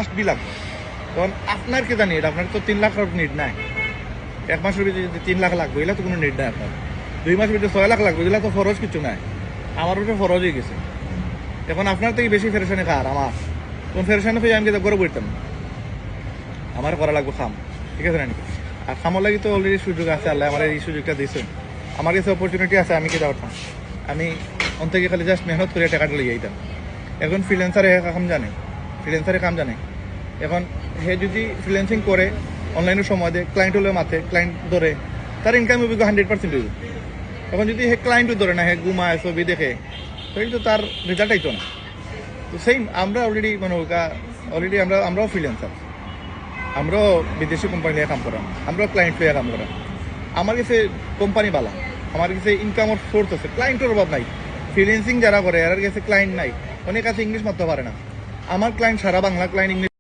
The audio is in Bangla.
মাস্ট বি লাগবে। তখন আপনার কে জানি, আপনার তো 3 লাখ নিড নাই। 1 মাসের ভিতরে যদি 3 লাখ লাগবে, এগুলো তো কোনো নিড নাই আপনার। 2 মাসের ভিতরে 6 লাখ লাগবে, এগুলো তো ফরজ কিছু নাই। আমার উপরে ফরজ হয়ে গেছে। এখন আপনার থেকে বেশি ফেরেশানি কার? আমার। কোন ফেরেশানি হয়ে আমি ঘরে বইতাম, আমার করা লাগবে খাম, ঠিক আছে নাকি? আর খামর লাগি তো অলরেডি সুযোগ আছে, আল্লাহ আমার এই সুযোগটা দিয়েছেন। আমার কাছে অপরচুনিটি আছে, আমি কি দাওয়াতাম? আমি অন্তকে খালি জাস্ট মেহনত করে টাকাটা লিয়ে যেতাম। এখন ফ্রিল্যান্সারে কাম জানে, ফ্রিল্যান্সারে কাম জানে। এখন হে যদি ফ্রিল্যান্সিং করে, অনলাইনে সময় দেয়, ক্লায়েন্ট হলে মাথে, ক্লায়েন্ট ধরে, তার ইনকাম হবে 100% হইব। এখন যদি হে ক্লায়েন্টও ধরে না, হে ঘুমায় ছবি দেখে, তাহলে তো তার রেজাল্ট আইতো না। তো সেম আমরা অলরেডি মানে অলরেডি আমরাও ফ্রিল্যান্সার, আমরাও বিদেশি কোম্পানি নিয়ে কাম করাম, আমরাও ক্লায়েন্ট নিয়ে কাম করাম। আমার কাছে কোম্পানি বালা, আমার কাছে ইনকামের সোর্স আছে, ক্লায়েন্টের অভাব নাই। ফ্রিল্যান্সিং যারা করে এর কাছে ক্লায়েন্ট নাই, অনেক কাছে ইংলিশ মারতে পারে না। আমার ক্লায়েন্ট সারা বাংলা, ক্লায়েন্ট ইংলিশ